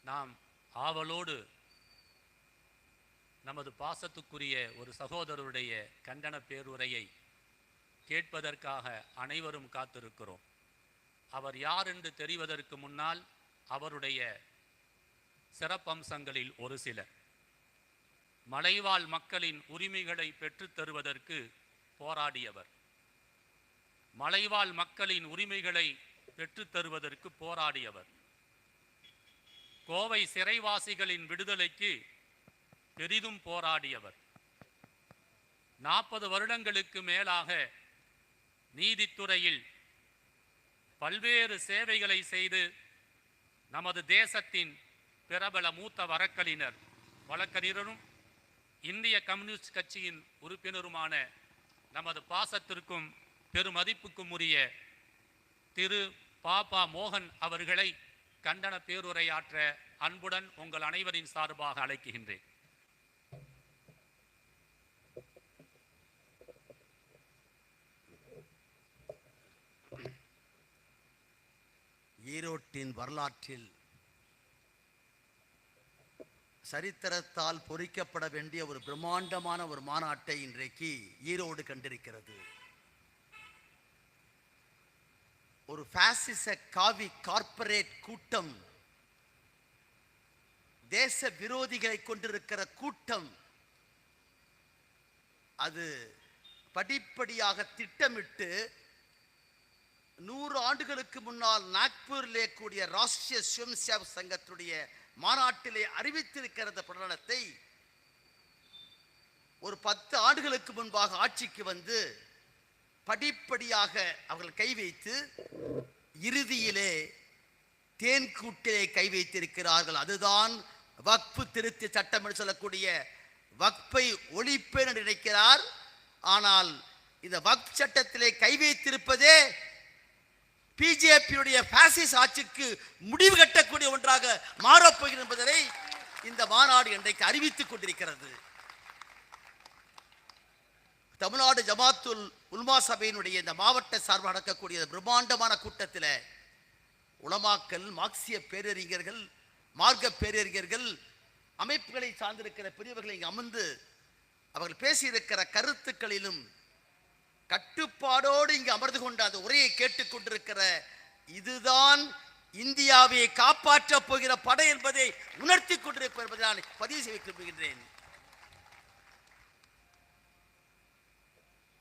நாம் ஆவலோடு நமது பாசத்துக்குரிய ஒரு சகோதரருடைய கண்டன பேருரையை கேட்பதற்காக அனைவரும் காத்திருக்கிறோம். அவர் யார் என்று தெரிவதற்கு முன்னால் அவருடைய சிறப்பம்சங்களில் ஒரு சில. மலைவாழ் மக்களின் உரிமைகளை பெற்றுத் தருவதற்கு போராடியவர். மலைவாழ் மக்களின் உரிமைகளை பெற்றுத் தருவதற்கு போராடியவர். கோவை சிறைவாசிகளின் விடுதலைக்கு பெரிதும் போராடியவர். 40 வருடங்களுக்கு மேலாக நீதித்துறையில் பல்வேறு சேவைகளை செய்து நமது தேசத்தின் பிரபல மூத்த வழக்கறிஞரும் இந்திய கம்யூனிஸ்ட் கட்சியின் உறுப்பினருமான நமது பாசத்திற்கும் பெருமதிப்புக்கும் உரிய திரு பாபா மோகன் அவர்களை கண்டன பேருரையாற்ற அன்புடன் உங்கள் அனைவரின் சார்பாக அழைக்கின்றேன். ஈரோட்டின் வரலாற்றில் சரித்திரத்தால் பொறிக்கப்பட வேண்டிய ஒரு பிரம்மாண்டமான ஒரு மாநாட்டை இன்றைக்கு ஈரோடு கண்டிருக்கிறது. ஒரு பாசிச காவி கார்ப்பரேட் கூட்டம், தேச விரோதிகளை கொண்டிருக்கிற கூட்டம், அது படிப்படியாக திட்டமிட்டு 100 ஆண்டுகளுக்கு முன்னால் நாக்பூரிலே கூடிய ராஷ்டிரிய சுயம்சேவக் சங்கத்துடைய மாநாட்டிலே அறிவித்திருக்கிற பிரகடனத்தை ஒரு 10 ஆண்டுகளுக்கு முன்பாக ஆட்சிக்கு வந்து படிப்படியாக அவர்கள் கை வைத்து இறுதியிலே தேன்கூட்டிலே கை வைத்திருக்கிறார்கள். அதுதான் வக்ஃபு திருத்த சட்டம் என்று சொல்லக்கூடிய வக்ஃபை ஒழிப்பேன் என்று நினைக்கிறார். ஆனால் இந்த வக்ஃப் சட்டத்திலே கை வைத்திருப்பதே பிஜேபியுடைய பாசிச ஆட்சிக்கு முடிவு கட்டக்கூடிய ஒன்றாக மாறப்போகிறது என்பதை இந்த மாநாடு இன்றைக்கு அறிவித்துக் கொண்டிருக்கிறது. தமிழ்நாடு ஜமாத்துல் உல்மா சபையினுடைய இந்த மாவட்ட சார்பாக நடக்கக்கூடிய பிரம்மாண்டமான கூட்டத்தில் உலமாக்கள், மார்க்சிய பேரறிஞர்கள், மார்க்க பேரறிஞர்கள், அமைப்புகளை சார்ந்திருக்கிற பெரியவர்களை இங்கு அமர்ந்து அவர்கள் பேசியிருக்கிற கருத்துக்களிலும் கட்டுப்பாடோடு இங்கு அமர்ந்து கொண்ட அந்த உரையை கேட்டுக் கொண்டிருக்கிற இதுதான் இந்தியாவை காப்பாற்றப் போகிற படை என்பதை உணர்த்தி கொண்டிருப்பது என்பதை நான் பதிவு செய்ய விரும்புகின்றேன்.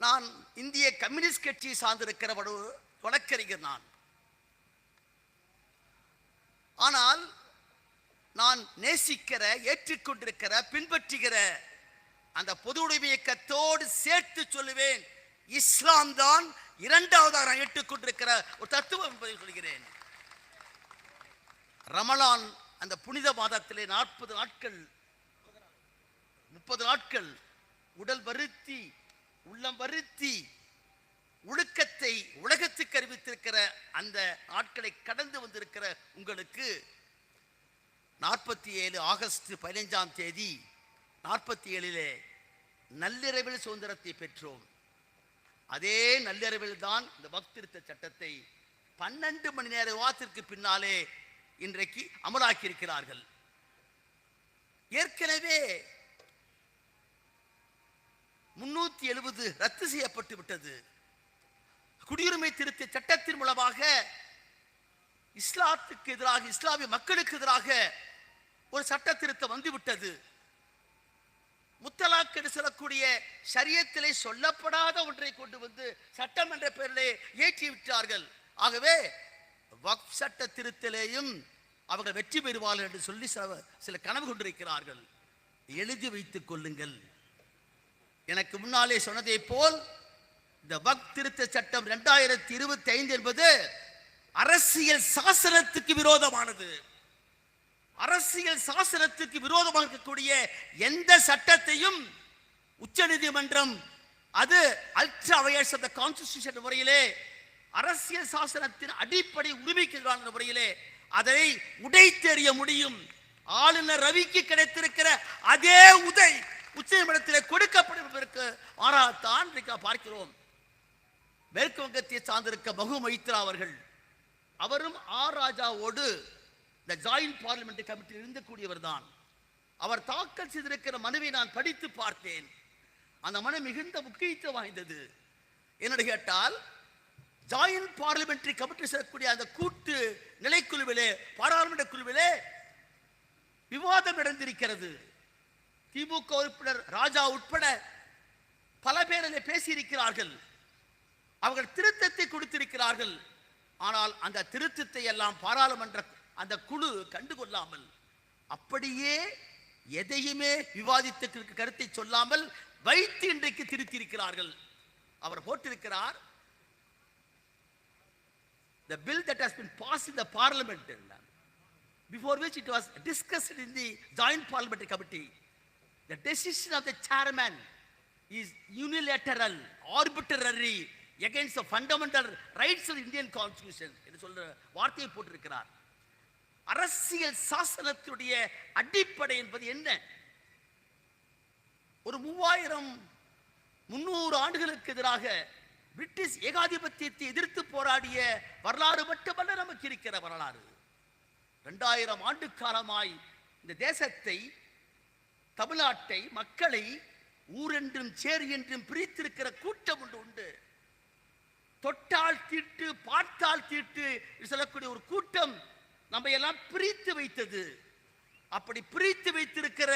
நான் இந்திய கம்யூனிஸ்ட் கட்சியை சார்ந்திருக்கிற வழக்கறிஞர் நான். ஆனால் நான் நேசிக்கிற, ஏற்றுக்கொண்டிருக்கிற, பின்பற்றுகிற அந்த பொது உடைமை இயக்கத்தோடு சேர்த்து சொல்லுவேன், இஸ்லாம் தான் இரண்டாவதாக நான் ஏற்றுக்கொண்டிருக்கிற ஒரு தத்துவம் என்பதை சொல்கிறேன். ரமலான் அந்த புனித மாதத்திலே 40 நாட்கள் 30 நாட்கள் உடல் வருத்தி உள்ளம் வருத்தி ஒழுக்கத்தை உலகத்துக்கு அறிவித்திருக்கிற அந்த நாட்களை கடந்து வந்திருக்கிற உங்களுக்கு 47 ஆகஸ்ட் 15ஆம் தேதி 47 நள்ளிரவில் சுதந்திரத்தை பெற்றோம். அதே நள்ளிரவில் தான் இந்த வக்ஃப் திருத்த சட்டத்தை 12 மணி நேர விவாதத்திற்கு பின்னாலே இன்றைக்கு அமலாக்கி இருக்கிறார்கள். ஏற்கனவே 370 ரத்து செய்யப்பட்டு விட்டது. குடியுரிமை திருத்த சட்டத்தின் மூலமாக இஸ்லாத்துக்கு எதிராக, இஸ்லாமிய மக்களுக்கு எதிராக ஒரு சட்ட திருத்தம் வந்துவிட்டது. முத்தலாக் என்று சொல்லக்கூடிய ஷரியத்திலே சொல்லப்படாத ஒன்றை கொண்டு வந்து சட்டம் என்ற பெயரிலே ஏற்றி விட்டார்கள். ஆகவே வக்ஃப் சட்ட திருத்தலையும் அவர்கள் வெற்றி பெறுவார்கள் என்று சொல்லி சில கனவு கொண்டிருக்கிறார்கள். எழுதி வைத்துக் கொள்ளுங்கள். எனக்கு முன்னாலே சொன்னதை போல் இந்த வக்ஃப் திருத்த சட்டம் 2025 என்பது அரசியல் சாசனத்துக்கு விரோதமானது. அரசியல் சாசனத்துக்கு விரோதமாக இருக்கக்கூடிய எந்த சட்டத்தையும் உச்ச நீதிமன்றம் அது ultra vires of the constitution முறையிலே அரசியல் சாசனத்தின் அடிப்படை உரிமைக்கு எதிரான முறையிலே அதை உடைத்தெறிய முடியும். ஆளுநர் ரவிக்கு கிடைத்திருக்கிற அதே உதை உச்ச நீதிமன்றத்திலே கொடுக்கப்படுவதற்கு மாறாகத்தான் பார்க்கிறோம். மேற்கு வங்கத்தை சார்ந்திருக்க மகு மைத்ரா அவர்கள், அவரும் ஆர் ராஜாவோடு இந்த ஜாயின்ட் பார்லிமெண்ட் கமிட்டியில் இருந்தக்கூடியவர் தான். அவர் தாக்கல் செய்திருக்கிற மனுவை நான் படித்து பார்த்தேன். அந்த மனு மிகுந்த முக்கியத்துவம் வாய்ந்தது. என்னென்னு கேட்டால், ஜாயின்ட் பார்லிமெண்டரி கமிட்டி செய்யக்கூடிய அந்த கூட்டு நிலைக்குழுவிலே, பாராளுமன்ற குழுவிலே விவாதம் நடந்திருக்கிறது. திமுக உறுப்பினர் ராஜா உட்பட பல பேர் அதில் பேசியிருக்கிறார்கள். அவர்கள் திருத்தத்தை கொடுத்திருக்கிறார்கள். ஆனால் அந்த திருத்தத்தை எல்லாம் பாராளுமன்ற அந்த குழு கண்டுகொள்ளாமல் அப்படியே எதையுமே விவாதித்த கருத்தை சொல்லாமல் வைத்து இன்றைக்கு திருத்தியிருக்கிறார்கள். அவர் போட்டிருக்கிறார், the bill that has been passed in the parliament, before which it was discussed in the joint parliamentary committee, the decision of the chairman is unilateral, arbitrary, against the fundamental rights of the Indian constitution என்று சொல்ற வார்த்தையை போட்டிருக்கிறார். அரசியல் சாசனத்துடைய அடிப்படை என்பது என்ன? ஒரு 300 ஆண்டுகளுக்கு எதிராக பிரிட்டிஷ் ஏகாதிபத்தியத்தை எதிர்த்து போராடிய வரலாறு மட்டுமல்ல நமக்கு இருக்கிற வரலாறு. 2000 ஆண்டு காலமாய் இந்த தேசத்தை, தமிழ்நாட்டை, மக்களை ஊரென்றும் சேர் என்றும் பிரித்திருக்கிற கூட்டம் ஒன்று உண்டு. தொட்டால் தீட்டு, பார்த்தால் தீட்டு சொல்லக்கூடிய ஒரு கூட்டம் நம்ம எல்லாம் பிரித்து வைத்தது. அப்படி பிரித்து வைத்திருக்கிற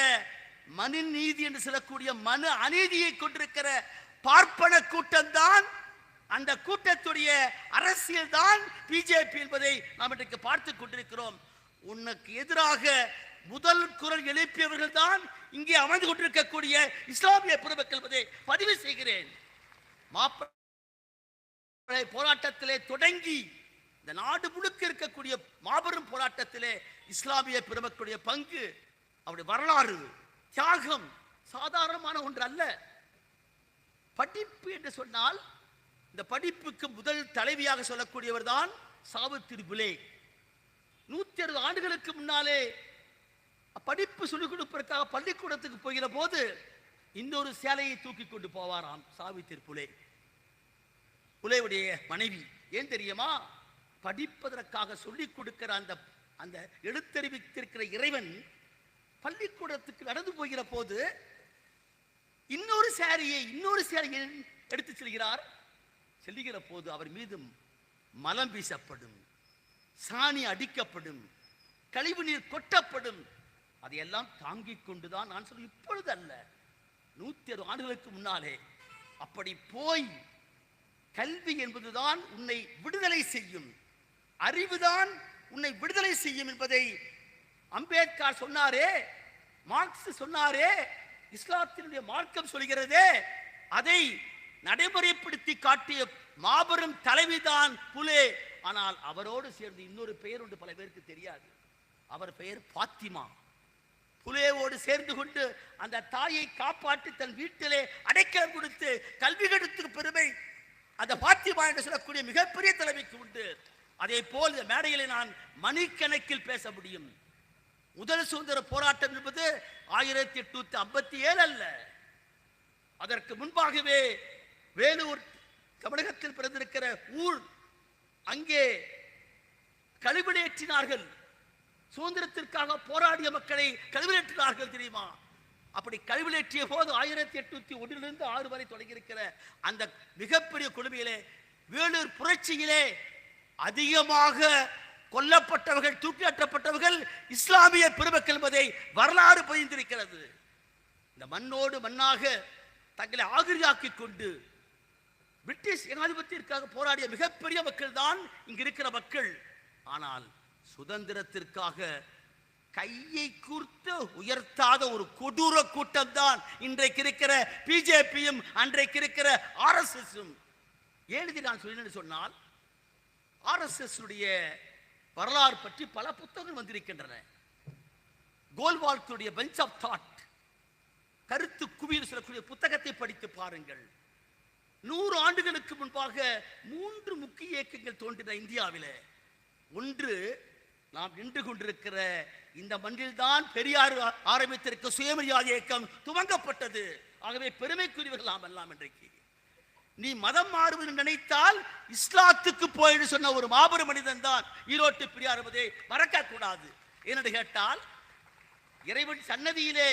மனு நீதி என்று சொல்லக்கூடிய மனு அநீதியை கொண்டிருக்கிற பார்ப்பன கூட்டம் தான், அந்த கூட்டத்துடைய அரசியல் தான் பிஜேபி என்பதை நாம் இன்றைக்கு பார்த்து கொண்டிருக்கிறோம். உனக்கு எதிராக முதல் குரல் எழுப்பியவர்கள் தான் இங்கே அமர்ந்து கொண்டிருக்கக்கூடிய இஸ்லாமிய பெருமக்கள் என்பதை பதிவு செய்கிறேன். மாப்பிள்ளை போராட்டத்திலே தொடங்கி இந்த நாடு முழுக்க இருக்கக்கூடிய மாபெரும் போராட்டத்திலே இஸ்லாமிய பெருமக்களுடைய பங்கு, அவருடைய வரலாறு, தியாகம் சாதாரணமான ஒன்று அல்ல. படிப்பு என்று சொன்னால், இந்த படிப்புக்கு முதல் தலைவியாக சொல்லக்கூடியவர் தான் சாவித்திரி புலே. 160 ஆண்டுகளுக்கு முன்னாலே படிப்பு சொல்லிக் கொடுப்பதற்காக பள்ளிக்கூடத்துக்கு போகிற போது இன்னொரு சேலையை தூக்கி கொண்டு போவாராம் சாவித்திரி புலே, புலேவுடைய மனைவி. ஏன் தெரியுமா? படிப்பதற்காக சொல்லிக் கொடுக்கிற அந்த எழுத்தறிவித்திருக்கிற இறைவன் பள்ளிக்கூடத்துக்கு நடந்து போகிற போது இன்னொரு சேலையை எடுத்து செல்லுகிற போது அவர் மீது மலம் வீசப்படும், சாணி அடிக்கப்படும், கழிவு நீர் கொட்டப்படும். அதையெல்லாம் தாங்கிக் கொண்டுதான் நான் சொல்ல, இப்பொழுது அல்ல, 160 ஆண்டுகளுக்கு முன்னாலே. அப்படி போய் கல்வி என்பதுதான் உன்னை விடுதலை செய்யும், அறிவுதான் உன்னை விடுதலை செய்யும் என்பதை அம்பேத்கர் சொன்னாரே, மார்க்ஸ் சொன்னாரே, இஸ்லாத்தினுடைய மார்க்கம் சொல்கிறதே, அதை நடைமுறைப்படுத்தி காட்டிய மாபெரும் தலைவிதான் புலே. ஆனால் அவரோடு சேர்ந்து இன்னொரு பெயர் உண்டு, பல பேருக்கு தெரியாது. அவர் பெயர் பாத்திமா. புலேவோடு சேர்ந்து கொண்டு அந்த தாயை காப்பாற்றி தன் வீட்டிலே அடைக்கலம் கொடுத்து கல்வி கெடுத்து பெருமை அந்த பாத்திமா என்று சொல்லக்கூடிய மிகப்பெரிய தலைமைக்கு உண்டு. அதே போல் இந்த மேடையிலே நான் மணிக்கணக்கில் பேச முடியும். முதல் சுதந்திர போராட்டம் என்பது 1857 அல்ல, அதற்கு முன்பாகவே வேலூர் தமிழகத்தில் பிறந்திருக்கிற ஊர், அங்கே கழிவிலேற்றினார்கள். சுதந்திரத்திற்காக போராடிய மக்களை கழிவிலேற்றினார்கள் தெரியுமா? அப்படி கழிவிலேற்றிய போது 1801 6 வரை தொடங்கியிருக்கிற அந்த மிகப்பெரிய கொடுமையிலே, வேலூர் புரட்சியிலே அதிகமாக கொல்லப்பட்டவர்கள், தூக்கிலேற்றப்பட்டவர்கள் இஸ்லாமிய பெருமக்கள் என்பதை வரலாறு பதிந்திருக்கிறது. இந்த மண்ணோடு மண்ணாக தங்களை ஆகிரியாக்கிக் கொண்டு பிரிட்டிஷ் ஏகாதிபத்தியத்திற்காக போராடிய மிகப்பெரிய மக்கள் தான் இங்கு இருக்கிற மக்கள். ஆனால் சுதந்திரத்திற்காக கையை கூர்த்து உயர்த்தாத ஒரு கொடூர கூட்டம் தான் இன்றைக்கு இருக்கிற பிஜேபியும் அன்றைக்கு இருக்கிற ஆர்எஸ்எஸும். ஏன் நான் சொல்லினேன்னு சொன்னால், ஆர்எஸ்எஸ் வரலாறு பற்றி பல புத்தகங்கள் வந்திருக்கின்றன. கோல்வால்கருடைய பெஞ்ச் ஆஃப் தாட், கருத்து குவியல் சொல்லக்கூடிய புத்தகத்தை படித்து பாருங்கள். 100 ஆண்டுகளுக்கு முன்பாக 3 முக்கிய இயக்கங்கள் தோன்றின இந்தியாவிலே. ஒன்று, நாம் நின்று கொண்டிருக்கிற இந்த மண்ணில் தான் பெரியார் ஆரம்பித்திருக்க சுயமரியாதை இயக்கம் துவங்கப்பட்டது. ஆகவே பெருமைக்குரியவர்கள் நாம் எல்லாம். இன்றைக்கு நீ மதம் மாறுவது நினைத்தால் இஸ்லாத்துக்கு போயிடு சொன்ன ஒரு மாபெரும் மனிதன் தான் ஈரோட்டு பெரியார் என்பதை மறக்க கூடாது. ஏனென்று கேட்டால் இறைவன் சன்னதியிலே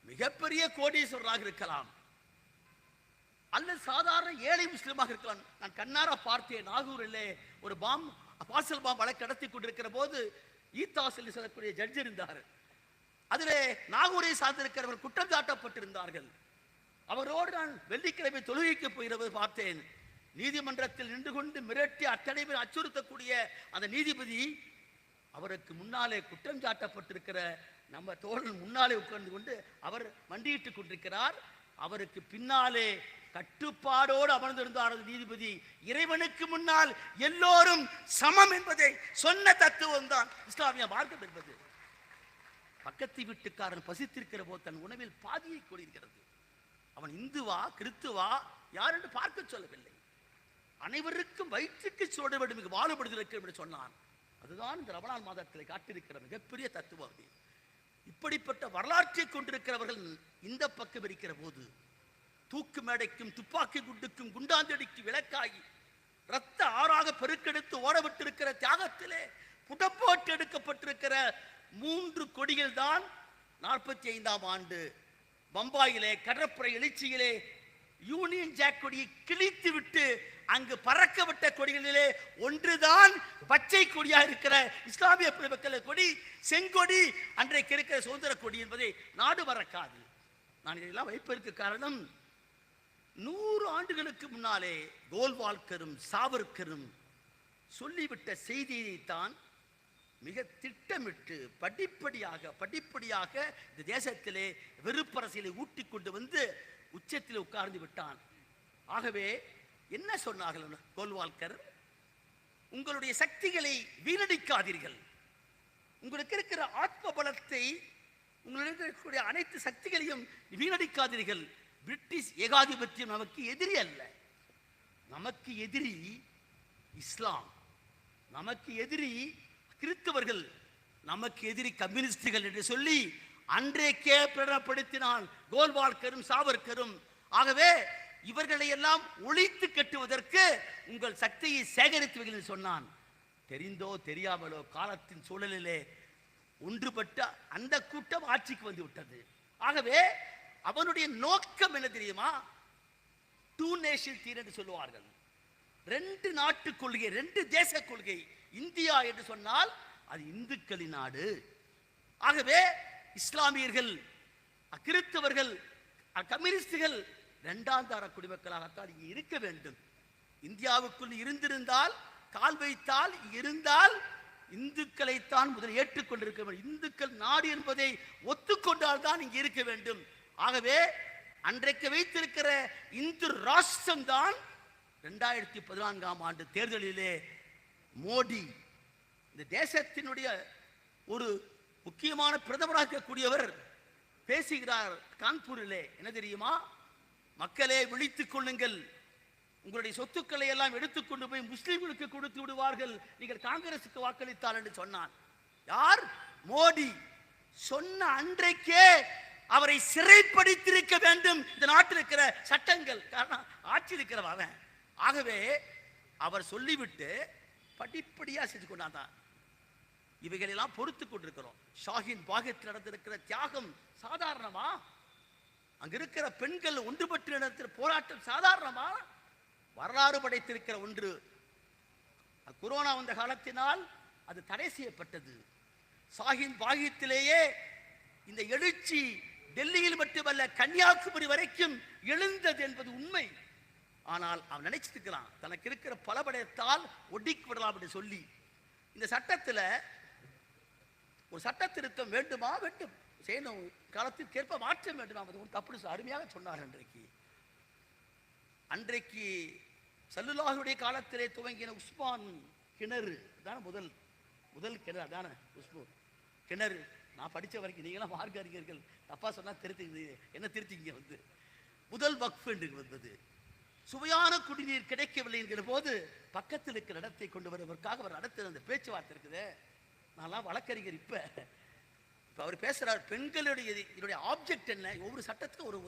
மிகப்பெரிய கோடீஸ்வரராக இருக்கலாம், அல்லது சாதாரண ஏழை முஸ்லிமாக இருக்கலாம். நான் கண்ணார பார்த்தேன். நாகூரிலே ஒரு பாசல் பாம் வழக்கு நடத்தி கொண்டிருக்கிற போது ஈத்தாஸ் என்று சொல்லக்கூடிய ஜட்ஜ் இருந்தார். அதிலே நாகூரை சார்ந்திருக்கிறவர் குற்றம் சாட்டப்பட்டிருந்தார்கள். அவரோடு நான் வெள்ளிக்கிழமை தொழுகைக்கு போகிறவர் பார்த்தேன். நீதிமன்றத்தில் நின்று கொண்டு மிரட்டி அத்தனை பேர் அச்சுறுத்தக்கூடிய அந்த நீதிபதி அவருக்கு முன்னாலே குற்றம் சாட்டப்பட்டிருக்கிற நம்ம தோழன் முன்னாலே உட்கார்ந்து கொண்டு அவர் மண்டியிட்டுக் கொண்டிருக்கிறார். அவருக்கு பின்னாலே கட்டுப்பாடோடு அமர்ந்திருந்தார் நீதிபதி. இறைவனுக்கு முன்னால் எல்லோரும் சமம் என்பதை சொன்ன தத்துவம் தான் இஸ்லாமிய மார்க்கம் என்பது. பக்கத்து வீட்டுக்காரன் பசித்திருக்கிற போது தன் உணவில் பாதியை கொள்கிறது. அவன் இந்துவா கிறித்துவா யார் என்று பார்க்க சொல்லவில்லை. அனைவருக்கும் வயிற்றுக்கு சோட வேண்டும் வாழுபடுதல் என்று சொன்னான். அதுதான் இந்த ரமலான் மாதத்தில் காட்டிருக்கிற மிகப்பெரிய தத்துவம். இப்படிப்பட்ட வரலாற்றை கொண்டிருக்கிறவர்கள் இந்த பக்கம் இருக்கிற போது தூக்கு மேடைக்கும் துப்பாக்கி குண்டுக்கும் குண்டாந்தடிக்கு விளக்காகி இரத்த ஆறாக பெருக்கெடுத்து ஓடவிட்டிருக்கிற தியாகத்திலே புடப்போட்டு எடுக்கப்பட்டிருக்கிற 3 கொடிகள் தான் 45ஆம் ஆண்டு பம்பாயிலே கடற்படை எழுச்சியிலே யூனியன் ஜாக் கொடியை கிழித்து விட்டு அங்கு பறக்க விட்ட கொடிகளிலே ஒன்றுதான் பச்சை கொடியா இருக்கிற இஸ்லாமிய மக்கள் கொடி, செங்கொடி, அன்றைக்கு இருக்கிற சுதந்திர கொடி என்பதை நாடு மறக்காது. நான் இதெல்லாம் வைப்பதற்கு காரணம் 100 ஆண்டுகளுக்கு முன்னாலே கோல்வால்கரும் சாவர்கரும் சொல்லிவிட்ட செய்தியைத்தான் மிக திட்டமிட்டு படிப்படியாக இந்த தேசத்திலே வெறுப்பரசியலை ஊட்டி கொண்டு வந்து உச்சத்தில் உட்கார்ந்து விட்டான். ஆகவே என்ன சொன்னார்கள் கோல்வால்கர்? உங்களுடைய சக்திகளை வீணடிக்காதீர்கள், உங்களுக்கு இருக்கிற ஆத்ம பலத்தை, உங்களுக்கு இருக்கக்கூடிய அனைத்து சக்திகளையும் வீணடிக்காதீர்கள். பிரிட்டிஷ் ஏகாதிபத்தியம் நமக்கு எதிரி அல்ல, நமக்கு எதிரி இஸ்லாம், நமக்கு எதிரி கிறிஸ்தவர்கள், நமக்கு எதிரி கம்யூனிஸ்டுகள் என்று சொல்லி அன்றைக்கே பிரகடனப்படுத்தினான் கோல்வால்கரும் சாவர்கரும். ஆகவே இவர்களை எல்லாம் ஒழித்து கட்டுவதற்கு உங்கள் சக்தியை சேகரித்து சொன்னான். தெரிந்தோ தெரியாமலோ காலத்தின் சூழலிலே ஒன்றுபட்ட அந்த கூட்டம் ஆட்சிக்கு வந்து விட்டது. ஆகவே அவனுடைய நோக்கம் என்ன தெரியுமா? 2 நேஷன் தியரி என்று சொல்லுவார்கள். 2 நாட்டு கொள்கை, 2 தேச கொள்கை. இந்தியா என்று சொன்னால் அது இந்துக்களின் நாடு. ஆகவே இஸ்லாமியர்கள், கிறிஸ்தவர்கள், கம்யூனிஸ்டுகள் 2ஆம் தர குடிமக்களாகத்தான் இங்கே இருக்க வேண்டும். இந்தியாவுக்குள் இருந்திருந்தால், கால் வைத்தால், இருந்தால் இந்துக்களைத்தான் முதல் ஏற்றுக்கொண்டிருக்க வேண்டும். இந்துக்கள் நாடு என்பதை ஒத்துக்கொண்டால் தான் இங்கே இருக்க வேண்டும். ஆகவே அன்றைக்கு வைத்திருக்கிற இந்து ராஷ்டிரம் தான் 2014ஆம் ஆண்டு தேர்தலிலே மோடி இந்த தேசத்தினுடைய ஒரு முக்கியமான பிரதமராக இருக்கக்கூடியவர் பேசுகிறார் கான்பூரிலே. என்ன தெரியுமா? மக்களே விழித்துக் கொள்ளுங்கள், உங்களுடைய சொத்துக்களை எல்லாம் எடுத்துக்கொண்டு போய் முஸ்லிம்களுக்கு கொடுத்து விடுவார்கள், நீங்கள் காங்கிரசுக்கு வாக்களித்தால் என்று சொன்னான். யார்? மோடி. சொன்ன அன்றைக்கே அவரை சிறைப்படுத்தியிருக்க வேண்டும் இந்த நாட்டில் இருக்கிற சட்டங்கள். காரணம் ஆட்சி இருக்கிறவன். ஆகவே அவர் சொல்லிவிட்டு படிப்படியா செஞ்சு கொண்டாந்தான். இவைகளெல்லாம் பொறுத்து கொண்டிருக்கிறோம். ஷாஹின் பாகத்தில் நடந்திருக்கிற தியாகம் சாதாரணமா? அங்க இருக்கிற பெண்கள் ஒன்றுபட்டு நடத்தின போராட்டம் சாதாரணமா? வரலாறு படைத்திருக்கிற ஒன்று. கொரோனா வந்த காலத்தினால் அது தடை செய்யப்பட்டது. ஷாஹின் பாகத்திலேயே இந்த எழுச்சி டெல்லியில் மட்டுமல்ல கன்னியாகுமரி வரைக்கும் எழுந்தது என்பது உண்மை. ஆனால் அவன் நினைச்சிருக்கிறான் தனக்கு இருக்கிற பலபடத்தால் ஒடுக்கி விடலாம் என்று சொல்லி. இந்த சட்டத்தில் ஒரு சட்ட திருத்தம் வேண்டுமா? வேண்டும் செய்யணும். காலத்திற்கு ஏற்ப மாற்றம் வேண்டுமா? அப்படி அருமையாக சொன்னார். அன்றைக்கு சல்லுல்லாஹுடைய காலத்திலே துவங்கின உஸ்மான் கிணறு தானே முதல் கிணறு தானே உஸ்மான் கிணறு. நான் படித்த வரைக்கும் நீங்களாம் மார்க்க அறிஞர்கள், தப்பா சொன்னா திருத்தி என்ன திருத்திங்க முதல் வக்ஃப் என்று வந்தது. சுவையான குடிநீர் கிடைக்கவில்லை என்கிற போது பக்கத்தில் இருக்கிற இடத்தை கொண்டு வருவதற்காக அவர் நடத்துகிற அந்த பேச்சுவார்த்தை இருக்குது. நான்லாம் வழக்கறிஞர். இப்ப அவர் பேசுறார், பெண்களுடைய இதனுடைய ஆப்ஜெக்ட் என்ன? ஒவ்வொரு சட்டத்துக்கும் ஒரு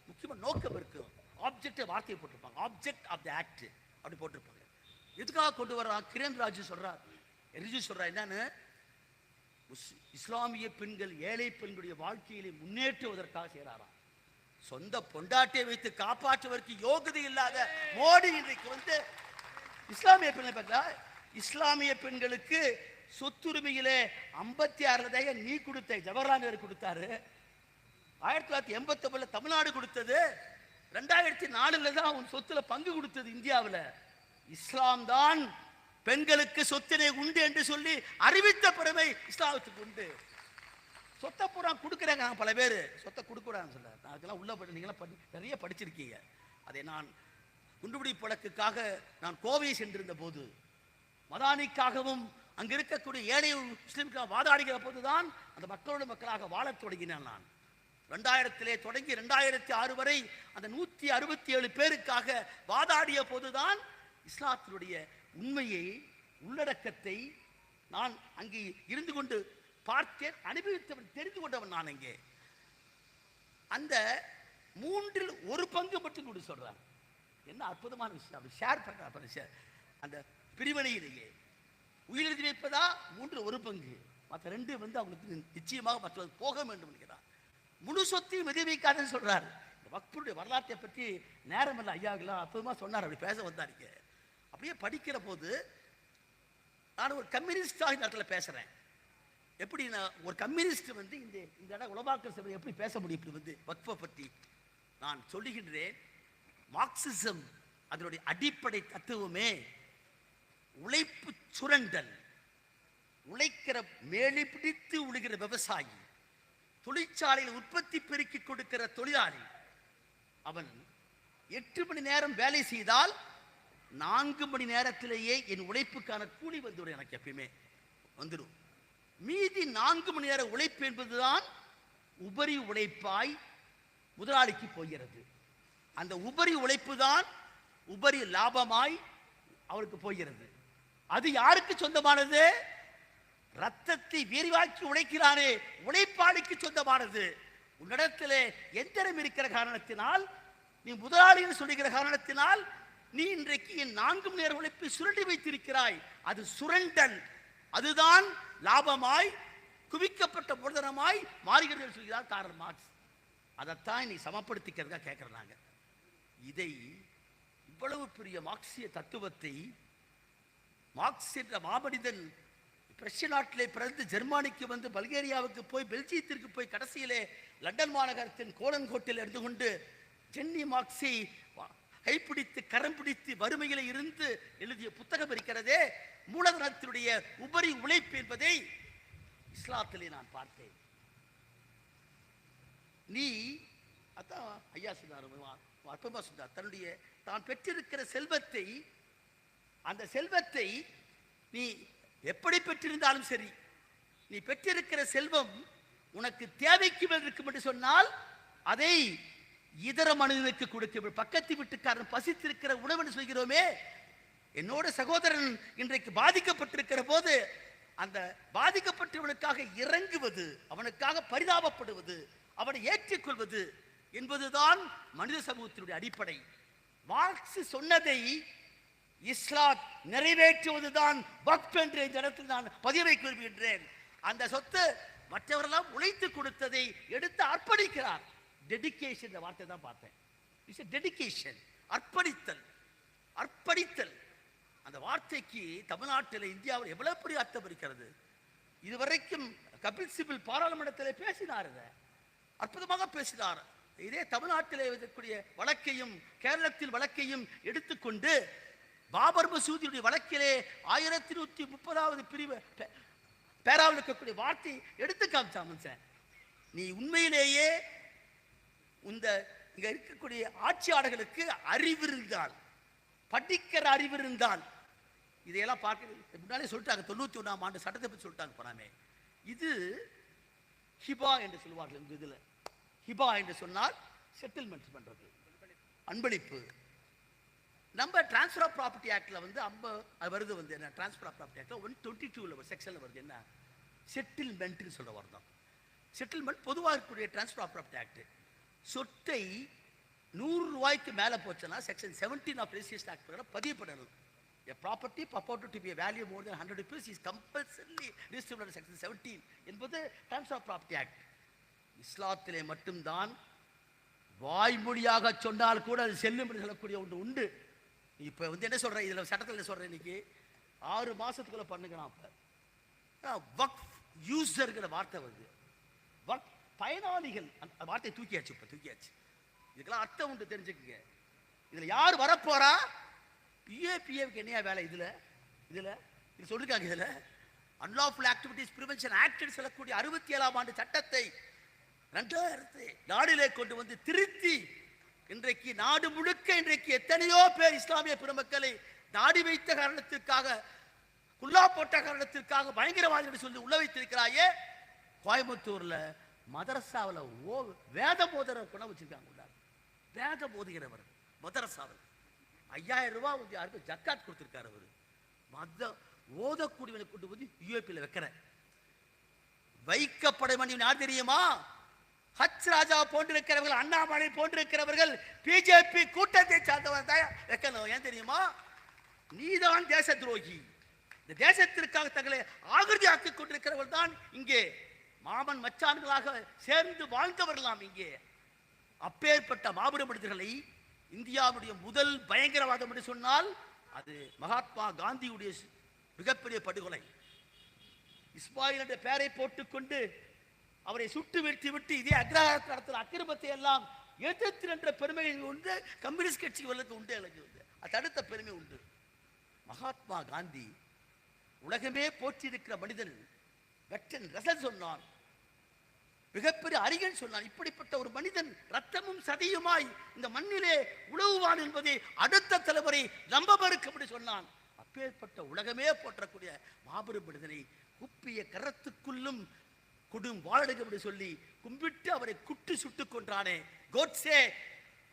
முக்கியமான நோக்கம் இருக்கு. ஆப்ஜெக்ட் வார்த்தையை போட்டிருப்பாங்க, ஆப்ஜெக்ட் ஆஃப் த ஆக்ட் அப்படி போட்டிருப்பாங்க. எதுக்காக கொண்டு வர்றான்? கிரண் ராஜு சொல்றார், என்னன்னு இஸ்லாமிய பெண்கள் ஏழை பெண்களுடைய வாழ்க்கையிலே முன்னேற்றுவதற்காக செய்கிறாராம். சொந்த பொண்டாட்டியை வைத்து காப்பாற்றுவதற்கு யோகிதை இல்லாத மோடி இன்றைக்கு வந்து இஸ்லாமிய பெண்களை பார்த்தா, இஸ்லாமிய பெண்களுக்கு சொத்துரிமையிலே 56 நீ கொடுத்த ஜவஹர்லால் நேரு கொடுத்தாரு. 1989 தமிழ்நாடு கொடுத்தது. 2004 தான் அவன் சொத்துல பங்கு கொடுத்தது இந்தியாவில். இஸ்லாம் தான் பெண்களுக்கு சொத்தினை உண்டு என்று சொல்லி அறிவித்த பெருமை இஸ்லாமத்துக்கு உண்டு. சொத்தை பூரா கொடுக்குறாங்க. பல பேர் சொத்தை கொடுக்கூடாதுன்னு சொல்ல, அதுக்கெல்லாம் உள்ள போட்டு நீங்களாம் நிறைய படிச்சிருக்கீங்க. அதை நான் குண்டுபிடி வழக்குக்காக நான் கோவை சென்றிருந்த போது மதானிக்காகவும் அங்கு இருக்கக்கூடிய ஏழை முஸ்லிம்காக வாதாடுகிற போதுதான் அந்த மக்களோட மக்களாக வாழத் தொடங்கினேன். நான் 2000 தொடங்கி 2006 வரை அந்த 167 பேருக்காக வாதாடிய போதுதான் இஸ்லாத்தினுடைய உண்மையை உள்ளடக்கத்தை நான் அங்கே இருந்து கொண்டு பார்த்தேன், அனுபவித்தவன், தெரிந்து கொண்டவன் நான். அங்கே அந்த 1/3 மட்டும் கூட சொல்றார். என்ன அற்புதமான விஷயம். அப்படி ஷேர் பண்ற அந்த பிரிவினையிலேயே உயிரெழுதி வைப்பதா 1/3, மற்ற 2 வந்து அவங்களுக்கு நிச்சயமாக மற்ற போக வேண்டும் என்கிறார். முழு சொத்தையும் விதி வைக்காதுன்னு சொல்றாரு. இந்த வக்ஃபுடைய வரலாற்றை பற்றி நேரம் இல்லை ஐயாவுக்கெல்லாம் அற்புதமாக சொன்னார். அப்படி பேச வந்தாருங்க. அப்படியே படிக்கிற போது நான் ஒரு கம்யூனிஸ்டாக இந்த இடத்துல பேசுறேன். எப்படி நான் ஒரு கம்யூனிஸ்ட் வந்து இந்த இடம் உலமாக்கல் சபை எப்படி பேச முடியும் இப்படி வந்து வக்ஃபை பற்றி நான் சொல்லுகின்றேன். மார்க்சிசம் அதனுடைய அடிப்படை தத்துவமே உழைப்பு சுரண்டல். உழைக்கிற மேலே பிடித்து உழுகிற விவசாயி, தொழிற்சாலையில் உற்பத்தி பெருக்கி கொடுக்கிற தொழிலாளி, அவன் 8 மணி நேரம் வேலை செய்தால் 4 மணி நேரத்திலேயே என் உழைப்புக்கான கூலி வந்துடும். எனக்கு எப்பயுமே வந்துடும். மீதி 4 மணி நேர உழைப்பு என்பதுதான் உபரி உழைப்பாய் முதலாளிக்கு போகிறது. அந்த உபரி உழைப்பு தான் உபரி லாபமாய் அவருக்கு போகிறது. அது யாருக்கு சொந்தமானது? ரத்தத்தை விரிவாக்கி உழைக்கிறானே உழைப்பாளிக்கு சொந்தமானது. உன்னிடத்திலே எந்திரம் இருக்கிற காரணத்தினால், நீ முதலாளின்னு சொல்லுகிற காரணத்தினால் நீ இன்றைக்கு என் 4 மணி நேர உழைப்பை சுரண்டி வைத்திருக்கிறாய். அது சுரண்டல். அதுதான் லாபமாய் குவிக்கப்பட்ட மூலதனமாய் மாறுகிறது சொல்கிறார் காரல் மார்க்ஸ். அதைத்தான் நீ சமப்படுத்திக்கிறதா கேட்கறாங்க. இதை இவ்வளவு பெரிய மார்க்சிய தத்துவத்தை மார்க்ஸ் என்ற மாமனிதன் பிரஷ்ய நாட்டிலே பிறந்து ஜெர்மானிக்கு வந்து பல்கேரியாவுக்கு போய் பெல்ஜியத்திற்கு போய் கடைசியிலே லண்டன் மாநகரத்தின் கோலன்கோட்டில் இருந்து கொண்டு ஜென்னி மார்க்ஸை கைப்பிடித்து கரம் பிடித்து வறுமையில இருந்து எழுதிய புத்தகம் இருக்கிறதே, மூலதனத்தினுடைய உபரி உழைப்பு என்பதை இஸ்லாத்திலே நான் பார்த்தேன். நீ அதான் ஐயா சொன்னார், தன்னுடைய தான் பெற்றிருக்கிற செல்வத்தை, அந்த செல்வத்தை நீ எப்படி பெற்றிருந்தாலும் சரி, நீ பெற்றிருக்கிற செல்வம் உனக்கு தேவைக்கு மேல் இருக்கும் என்று சொன்னால் அதை இதர மனிதனுக்கு கொடுக்க. பக்கத்து வீட்டுக்காரன் பசித்திருக்கிற உணவு சொல்கிறோமே, என்னோட சகோதரன் இன்றைக்கு பாதிக்கப்பட்டிருக்கிற போது அந்த பாதிக்கப்பட்டவனுக்காக இறங்குவது, அவனுக்காக பரிதாபப்படுவது, அவனை ஏற்றுக்கொள்வது என்பதுதான் மனித சமூகத்தினுடைய அடிப்படை. மார்க்ஸ் சொன்னதை இஸ்லாம் நிறைவேற்றுவதுதான் வக்ஃப் என்ற இந்த இடத்தில் நான் பதிய வைக்க விரும்புகின்றேன். அந்த சொத்து மற்றவரெல்லாம் உழைத்து கொடுத்ததை எடுத்து அர்ப்பணிக்கிறார். டெடிகேஷன் வார்த்தை தான் பார்த்தேன். It's dedication, அர்ப்பணித்தல். அர்ப்பணித்தல் அந்த வார்த்தைக்கு தமிழ்நாட்டில் இந்தியாவில் எவ்வளவு பெரிய அர்த்தம் இருக்கிறது. இதுவரைக்கும் கபில் சிபில் பாராளுமன்றத்தில் பேசினார், அற்புதமாக பேசினார். இதே தமிழ்நாட்டில் இருக்கக்கூடிய வழக்கையும் கேரளத்தில் வழக்கையும் எடுத்துக்கொண்டு பாபர் மசூதியுடைய வழக்கிலே 1130வது பிரிவு பேராவில் இருக்கக்கூடிய வார்த்தை எடுத்து காமிச்சாமன். நீ உண்மையிலேயே இந்த இங்க இருக்கக்கூடிய ஆட்சியாளர்களுக்கு அறிவு இருந்தால், படிக்கிற அறிவு இருந்தால், இதையெல்லாம் பார்க்க முன்னாலே சொல்லிட்டாங்க. 91ஆம் ஆண்டு சட்டத்தை பற்றி சொல்லிட்டாங்க. போனாமே இது ஹிபா என்று சொல்லுவார்கள். இந்த இதுல ஹிபா என்று சொன்னால் செட்டில்மெண்ட் பண்றது, அன்பளிப்பு. நம்ம டிரான்ஸ்ஃபர் ஆஃப் ப்ராப்பர்ட்டி ஆக்ட்ல வந்து வருது வந்து என்ன, டிரான்ஸ்ஃபர் ஆஃப் ப்ராப்பர்ட்டி ஆக்ட்ல 122 செக்ஷன்ல வருது என்ன, செட்டில்மெண்ட் சொல்ற வருதம். செட்டில்மெண்ட் பொதுவாக இருக்கக்கூடிய டிரான்ஸ்ஃபர் ஆஃப் ப்ராப்பர்ட்டி ஆக்ட். சொத்தை 100 ரூபாய்க்கு மேல போச்சுன்னா செக்ஷன் 17 ஆஃப் ரெஜிஸ்ட்ரேஷன் ஆக்ட் பிரகாரம் பதிவு பண்ணணும். A property purported to be a value more than 100 rupees is compulsorily registered under section 17 என்பது Terms of Property Act. இஸ்லாத்திலே மட்டும்தான் வாய்மொழியாக சொன்னால் கூட அது செல்லும் என்று சொல்லக்கூடிய ஒன்று உண்டு. இப்போ வந்து என்ன சொல்கிறேன், இதில் சட்டத்தில் என்ன சொல்கிறேன், இன்னைக்கு 6 மாதத்துக்குள்ளே பண்ணுங்களாம். இப்போ வக்ஃப் யூசர்கிற வார்த்தை வருது, வக்ஃப் பயனாளிகள் அந்த வார்த்தையை தூக்கியாச்சு. இப்போ தூக்கியாச்சு. இதுக்கெல்லாம் அர்த்தம் உண்டு, தெரிஞ்சுக்குங்க. இதில் யார் வரப்போறா? பிஏபிஏவுக்கு என்னையா வேலை இதில் இது சொல்லிருக்காங்க. இதில் அன்லாஃபுல் ஆக்டிவிட்டிஸ் பிரிவென்ஷன் ஆக்ட் சொல்லக்கூடிய 67ஆம் ஆண்டு சட்டத்தை 2000 நாடிலே கொண்டு வந்து திருத்தி இன்றைக்கு நாடு முழுக்க இன்றைக்கு எத்தனையோ பேர் இஸ்லாமிய பெருமக்களை நாடி வைத்த காரணத்திற்காக, குல்லா போட்ட காரணத்திற்காக பயங்கரவாதிகள் சொல்லி உள்ள வைத்திருக்கிறாயே. கோயம்புத்தூர்ல மதரசாவில் வேத போதகர் கூட வச்சிருக்காங்க. வேத போதுகிறவர் மதரசாவில் 5000 ரூபாய் வந்து யாருக்கும் ஜக்காத் கொடுத்திருக்காரு. அவர் மத ஓதக்கூடியவனை கொண்டு வந்து யூஏபியில் வைக்கப்பட வேண்டியவன் யார் தெரியுமா? ஹச் ராஜா போன்றிருக்கிறவர்கள், அண்ணாமலை போன்றிருக்கிறவர்கள், பிஜேபி கூட்டத்தை சார்ந்தவன் தான் வைக்கணும். ஏன் தெரியுமா? நீதான் தேச துரோகி. இந்த தேசத்திற்காக தங்களை ஆகிருதியாக்கிக் கொண்டிருக்கிறவர்கள் தான் இங்கே மாமன் மச்சான்களாக சேர்ந்து வாழ்ந்தவர்களாம். இங்கே அப்பேற்பட்ட மாபெரும் மனிதர்களை இந்தியாவுடைய முதல் பயங்கரவாதம் என்று சொன்னால் அது மகாத்மா காந்தியுடைய மிகப்பெரிய படுகொலை. இஸ்மாயில் என்ற பெயரை போட்டுக்கொண்டு அவரை சுட்டு வீழ்த்தி விட்டு இதே அக்ரஹாரத்தில் நடத்துகிற அக்கிரமத்தை எல்லாம் எதிர்த்து என்ற பெருமை உண்டு. கம்யூனிஸ்ட் கட்சிகளுக்கு உண்டு, எனக்கு உண்டு. அது அடுத்த பெருமை உண்டு. மகாத்மா காந்தி உலகமே போற்றி இருக்கிற மனிதன் வெட்டன் ரசல் சொன்னான், மிகப்பெரிய அறிஞன் சொன்னான். இப்படிப்பட்ட ஒரு மனிதன் ரத்தமும் சதையுமாய் இந்த மண்ணிலே உழவுவான் என்பதை அடுத்த தலைமுறை நம்ப மறுக்கும் என்று சொன்னான். அப்பேற்பட்ட உலகமே போற்றக்கூடிய மாபெரும் மனிதனை குப்பிய கரத்துக்குள்ளும் கொடும் வாழடுங்க என்று சொல்லி கும்பிட்டு அவரை குட்டு சுட்டுக் கொன்றானே கோட்சே.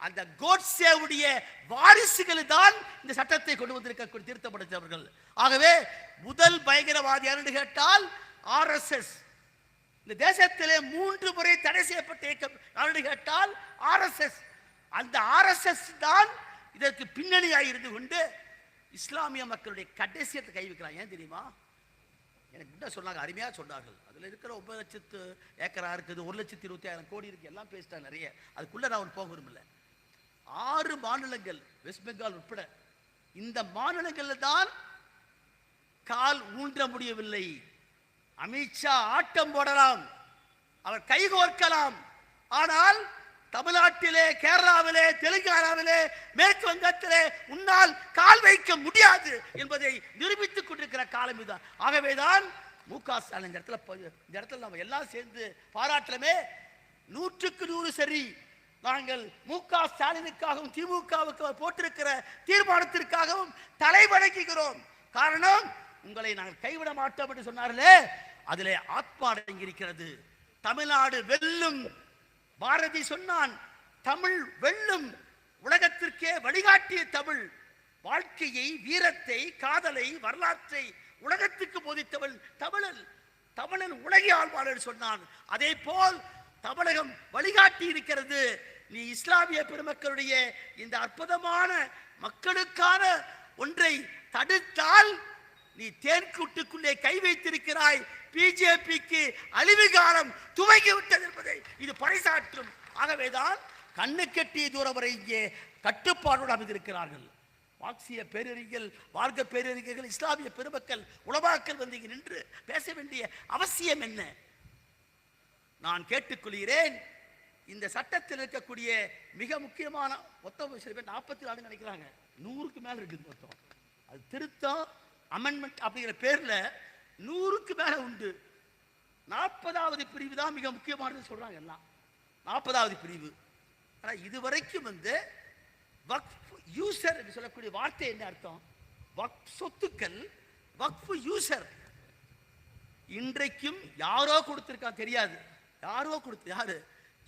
அந்த கோட்சேவுடைய வாரிசுகள் தான் இந்த சட்டத்தை கொண்டு வந்திருக்க திருத்தப்படுத்தவர்கள். ஆகவே முதல் பயங்கரவாதி யாருன்னு கேட்டால் ஆர்எஸ்எஸ். இந்த தேசத்திலே 3 முறை தடை செய்யப்பட்ட இயக்கம் யாருன்னு கேட்டால் ஆர்எஸ்எஸ். அந்த ஆர்எஸ்எஸ் தான் இதற்கு பின்னணியாக இருந்து கொண்டு இஸ்லாமிய மக்களுடைய கடைசியத்தை கை வைக்கிறாங்க. ஏன் தெரியுமா? எனக்கு முன்ன சொன்னாங்க, அருமையாக சொன்னார்கள். அதில் இருக்கிற 9 லட்சத்து ஏக்கரா இருக்குது, 1,25,000 கோடி இருக்கு, எல்லாம் பேசிட்டாங்க நிறைய. அதுக்குள்ள நான் போக விரும்பல. 6 மாநிலங்கள் வெஸ்ட் பெங்கால் உட்பட இந்த மாநிலங்களில் தான் கால் ஊன்ற முடியவில்லை. அமித்ஷா ஆட்டம் போடலாம், அவர் கைகோர்க்கலாம், ஆனால் தமிழ்நாட்டிலே, கேரளாவிலே, தெலுங்கானாவிலே, மேற்கு வங்கத்திலே உன்னால் கால் வைக்க முடியாது என்பதை நிரூபித்துக் கொண்டிருக்கிற காலம் இதுதான். ஆகவேதான் மு.க. ஸ்டாலின் இந்த இடத்துல நம்ம எல்லாம் சேர்ந்து பாராட்டலமே. 100க்கு 100 சரி. நாங்கள் மு.க. ஸ்டாலினுக்காகவும் திமுகவுக்கு போட்டிருக்கிற தீர்மானத்திற்காகவும் தலை வணங்குகிறோம். காரணம், உங்களை நாங்கள் கைவிட மாட்டோம் என்று சொன்னார்களே, அதிலே ஆத்மா அடங்கியிருக்கிறது. தமிழ்நாடு வெல்லும். பாரதி சொன்னான், தமிழ் வெல்லும். உலகத்திற்கே வழிகாட்டிய தமிழ். வாழ்க்கையை, வீரத்தை, காதலை, வரலாற்றை உலகத்துக்கு போதித்தவள் தமிழன். தமிழன் உலகை ஆழ்வாளர் சொன்னான். அதே போல் தமிழகம் வழிகாட்டி இருக்கிறது. நீ இஸ்லாமிய பெருமக்களுடைய இந்த அற்புதமான மக்களுக்கான ஒன்றை தடுத்தால் நீ தேன்கூட்டுக்குள்ளே கை வைத்திருக்கிறாய். பிஜேபிக்கு அழிவு காலம் துவங்கிவிட்டது என்பதை இது பறைசாற்றும். ஆகவேதான் கண்ணு கெட்டிய தூரம் வரை இங்கே கட்டுப்பாடோடு அமைந்திருக்கிறார்கள். மார்க்சிய பேரறிஞர்கள், மார்க்க பேரறிஞர்கள், இஸ்லாமிய பெருமக்கள், உலமாக்கள் வந்து இங்கே நின்று பேச வேண்டிய அவசியம் என்ன? நான் கேட்டுக்கொள்கிறேன். இந்த சட்டத்தில் இருக்கக்கூடிய மிக முக்கியமான மொத்தம் சில பேர் 44 நினைக்கிறாங்க, 100க்கு மேல இருக்குது மொத்தம். அது திருத்தம், அமெண்ட்மெண்ட் அப்படிங்கிற பேர்ல 100க்கு மேல உண்டு. 40வது பிரிவு தான் மிக முக்கியமானது சொல்றாங்க எல்லாம். 40வது பிரிவு. ஆனா இதுவரைக்கும் வந்து வக்ஃப் யூசர் என்று சொல்லக்கூடிய வார்த்தை என்ன அர்த்தம்? வக்ஃப் சொத்துக்கள், வக்ஃப் யூசர். இன்றைக்கும் யாரோ கொடுத்திருக்கா தெரியாது, யாரோ கொடுத்து யாரு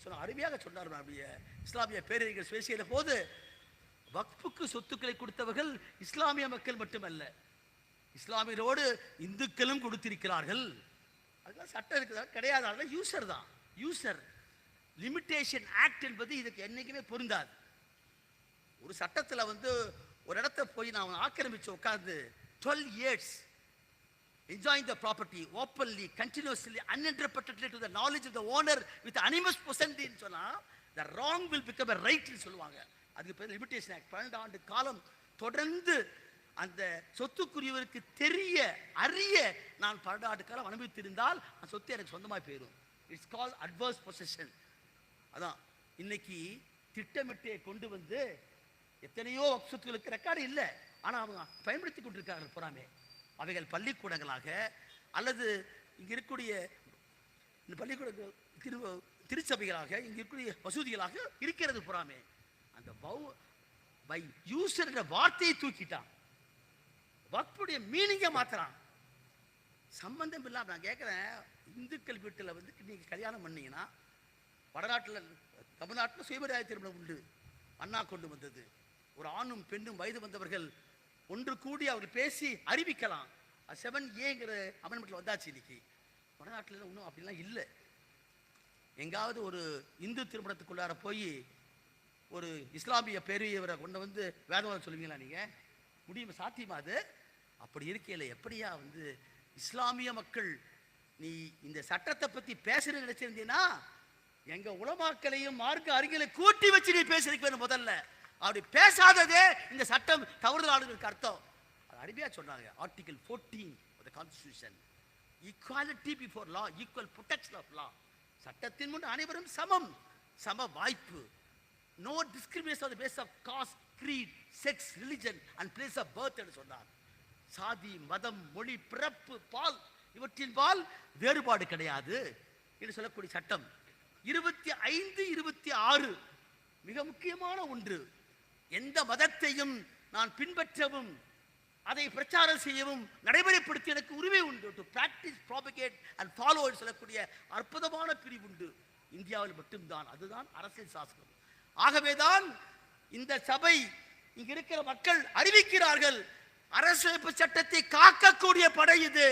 சொன்ன அருமையாக சொன்னார். அப்படியே இஸ்லாமிய பேரறிஞர்கள் பேசிய போது வக்ஃபுக்கு சொத்துக்களை கொடுத்தவர்கள் இஸ்லாமிய மக்கள் மட்டுமல்ல, இஸ்லாமியரோடு இந்துக்களும் கொடுத்திருக்கிறார்கள். அதுதான் சட்டம் இருக்குதா கிடையாது, அதெல்லாம் யூசர் தான். யூசர் லிமிட்டேஷன் ஆக்ட் என்பது இதுக்கு என்னைக்குமே பொருந்தாது. ஒரு சட்டத்தில் வந்து ஒரு இடத்த போய் நான் ஆக்கிரமிச்சு உட்கார்ந்து 12 years enjoying the property openly, continuously, uninterruptedly to the knowledge of the owner with animus possidendi ன்னு சொன்னா the wrong will become a right ன்னு சொல்லுவாங்க. அதுக்கு பேர் லிமிடேஷன் ஆக்ட். 12 ஆண்டு காலம் தொடர்ந்து அந்த சொத்துக்குரியவருக்கு தெரிய அறிய நான் 12 ஆண்டு காலம் அனுபவித்திருந்தால் அந்த சொத்து எனக்கு சொந்தமாக போயிடும். It's call adverse possession. அதான் இன்னைக்கு திட்டமிட்டே கொண்டு வந்து எத்தனையோ சொத்துக்களுக்கு ரெக்கார்டு இல்லை, ஆனால் அவங்க பயன்படுத்தி கொண்டிருக்கார்கள் புறாமே. அவைகள் பள்ளிக்கூடங்களாக அல்லது இங்கே இருக்கக்கூடிய இந்த பள்ளிக்கூடங்கள் திருச்சபைகளாக இங்கே இருக்கக்கூடிய மசூதிகளாக இருக்கிறது புறாமே. அந்த பை யூசர் வார்த்தையை தூக்கிட்டான், வக்ஃபுடைய மீனிங்கை மாத்துறான். சம்பந்தம் இல்லாம நான் கேட்குறேன், இந்துக்கள் வீட்டில் வந்து நீங்க கல்யாணம் பண்ணீங்கன்னா, வடநாட்டில் தமிழ்நாட்டில் சுயமரியாதை திருமணம் உண்டு, அண்ணா கொண்டு வந்தது. ஒரு ஆணும் பெண்ணும் வயது வந்தவர்கள் ஒன்று கூடி அவர் பேசி அறிவிக்கலாம். 7A அமெண்ட்மெண்ட்ல வந்தாச்சு. இன்னைக்கு வடநாட்டில் ஒன்றும் அப்படிலாம் இல்லை. எங்காவது ஒரு இந்து திருமணத்துக்குள்ளார போய் ஒரு இஸ்லாமிய பெரியவரை கொண்டு வந்து வேதவாதம் சொல்லுவீங்களா நீங்க? முடியுமா? சாத்தியமா அது? அப்படி இருக்கையில எப்படியா வந்து இஸ்லாமிய மக்கள் நீ இந்த சட்டத்தை பத்தி பேசுறது நினைச்சிருந்தீங்கன்னா எங்க உலமாக்களையும் மார்க்க அறிஞர்களை கூட்டி வச்சு நீ பேசுறதுக்கு முதல்ல. அப்படி பேசாததே இந்த சட்டம் தவறுதலாளர்களுக்கு அர்த்தம். அது அருமையா சொன்னாங்க. Article 14 of the Constitution, equality before law, equal protection of law. சட்டத்தின் முன் அனைவரும் சமம், சம வாய்ப்பு. No discrimination on the basis of caste, creed, sex, religion and place of birth என்று சொன்னார். சாதி, மதம், மொழி, பிறப்பு, பால் இவற்றின் பால் வேறுபாடு கிடையாது என்று சொல்லக்கூடிய சட்டம். 25, 26 மிக முக்கியமான ஒன்று. எந்த மதத்தையும் நான் பின்பற்றவும் அதை பிரச்சாரம் செய்யவும் நடைமுறைப்படுத்தி எனக்கு உரிமை உண்டு. To practise, propagate and follow சொல்லக்கூடிய அற்புதமான பிரிவு உண்டு இந்தியாவில் மட்டும்தான். அதுதான் அரசியல் சாசனம். ஆகவேதான் இந்த சபை இங்க இருக்கிற மக்கள் அறிவிக்கிறார்கள், அரசியலமைப்பு சட்டத்தை காக்கக்கூடிய படை இது.